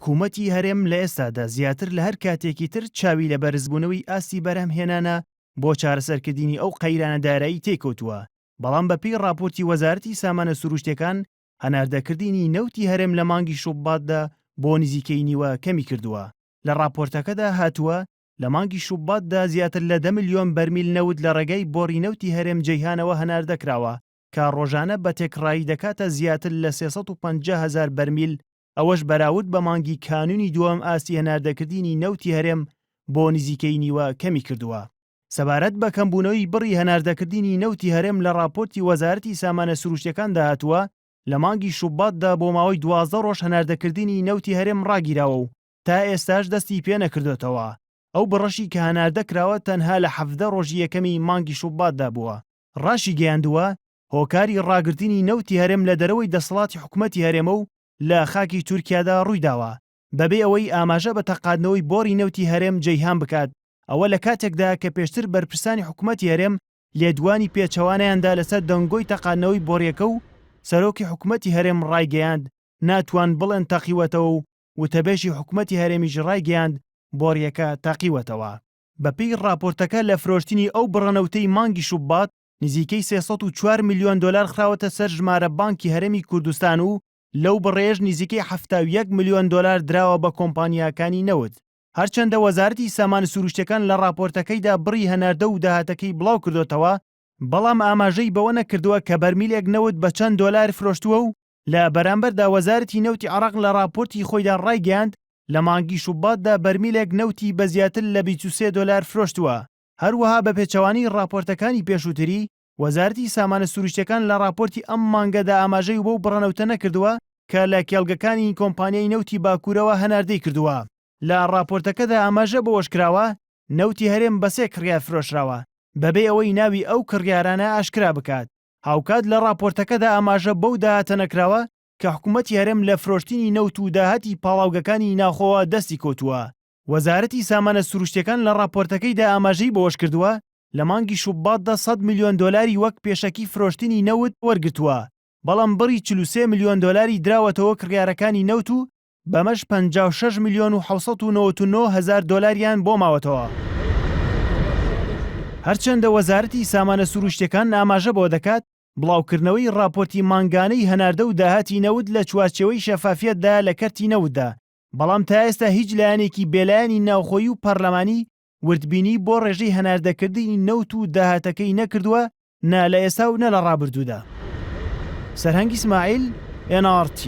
حکوومەتی هەرێم لە ئێستادا زیاتر لە هەر کاتێکی تر چاوی لە بەرزبوونەوەی ئاستی بەرهەمهێنانە بۆ چارەسەرکردنی ئەو قەیرانە دارایی تێکەوتووە. بەڵام بەپێی راپۆرتی وەزارەتی سامانە سروشتیەکان هەناردەکردنی نەوتی هەرێم لە مانگی شوباتدا بۆ نزیکەی نیوە کەمی کردووە. لە راپۆرتەکەدا هاتووە لە مانگی شوباتدا زیاتر لە 10 ملیۆن بەرمیل نەوت لە ڕێگەی بۆڕی نەوتی هەرێم جەیهانەوە هەناردەکراوە کە ڕۆژانە بە تێکڕایی دەکاتە زیاتر لە 350,000 بەرمیل، ئەوەش بەراورد بە مانگی کانونی دووەم ئاستی هەناردەکردنی نەوتی هەرێم بۆ نزیکەی نیوە کەمی کردووە. سەبارەت بە کەمبوونەوەی بڕی هەناردەکردنی نەوتی هەرێم لە راپۆرتی وەزارەتی سامانە سروشتیەکاندا هاتووە لە مانگی شوباتدا بۆ ماوەی 12 ڕۆژ هەناردەکردنی نەوتی هەرێم ڕاگیراوە و تا ئێستاش دەستی پێ نەکردوێتەوە. ئەو بڕەشی کە هەناردەکراوە تەنها لە 17 ڕۆژی یەکەمی مانگی شوباتدا بووە. ڕاشی گەیاندووە هۆکاری ڕاگررتنی نەوتی هەرێم لە دەرەوەی دەسەڵاتی حکوومەتی هەرێمە و لە خاکی تورکیادا ڕوویداوە بەبێ ئەوەی ئاماژە بە تەقاندنەوەی بۆڕی نەوتی هەرێم جەیهان بکات، ئەوە لە کاتێکدا کە پێشتر بەرپرسانی حکوومەتی هەرێم لێدوانی پێچەوانیاندا لەسەر دەنگۆی تەقاندنەوەی بۆڕیەکە و سەرۆکی حکوومەتی هەرێم ڕایگەیاند ناتوان بڵێن تەقیوەتەوە و وتەبێژی حکوومەتی هەرێمیش ڕایگەیاند بۆڕیەکە تاقیوەتەوە. بەپێی راپۆرتەکە لە فرۆشتنی ئەو بڕەنەوتەی مانگی شوبات نزیکەی 304 میلیۆن دلار خراوەتە سەر ژمارە بانکی هەرێمی کوردستان و لەو بڕێژ نزیکەی 71 میلیۆن دلار دراوە بە کۆمپانیاکانی نەوت. هەرچەندە وەزارەتی سامانە سروشتیەکان لە راپۆرتەکەیدا بڕی هەناردە و داهاتەکەی بڵاو کردوتەوە، بەڵام ئاماژەی بەوە نەکردووە کە بەرمیلێک نەوت بە چەند دۆلار فرۆشتووە و لە بەرامبەردا وەزارەتی نەوتی عێراق لە راپۆرتی خۆیدا ڕایگەیاند لە مانگی شوباتدا بەرمیلێک نەوتی بە زیاتر لە 23 دلار فرۆشتووە. هەروەها بە پێچەوانی راپۆرتەکانی پێشووتری وەزارەتی سامانە سروشتیەکان لە راپۆرتی ئەم مانگەدا ئاماژەی بۆ بڕەنەوتە نەکردووە کە لە کێڵگەکانی کۆمپانیای نەوتی باکوورەوە هەناردەی کردووە. لە راپۆرتەکەدا ئاماژە بەوەش کراوە نەوتی هەرێم بە 3 کڕیار فرۆشراوە بەبێ ئەوەی ناوی ئەو کڕیارانە ئاشکرا بکات. هاوکات لە راپۆرتەکەدا ئاماژە بەو داهاتە نەکراوە کە حکوومەتی هەرێم لە فرۆشتنی نەوت و داهاتی پاڵاوگەکانی ناوخۆوە دەستی کۆتووە. وەزارەتی سامانە سروشتیەکان لە راپۆرتەکەیدا ئاماژەی بەوەش کردووە لە مانگی شوباتدا 100 میلیۆن دلاری وەک پێشەکی فرۆشتنی نەوت وەرگرتووە، بەڵام بڕی 43 میلیۆن دلاری دراوەتەوە کڕیارەکانی نەوت و بەمەش 56 میلیۆن و 799 هزار دلاریان بۆ ماوەتەوە. هەرچەندە وەزارەتی سامانە سروشتیەکان ئاماژە بۆ دەکات بڵاوکردنەوەی راپۆرتی مانگانەی هەناردە و داهاتی نەوت لە چوارچێوەی شەفافیەتدا لە کەرتی نەوتدا، بەڵام تا ئێستا هیچ لایەنێکی بێلایەنی ناوخۆیی و پەرلەمانی وردبینی بۆ ڕێژەی هەناردەکردنی نەوت و داهاتەکەی نەکردووە، نە لە ئێستا و نە لە ڕابردوودا. سەرهەنگی ئیسماعیل، NRT.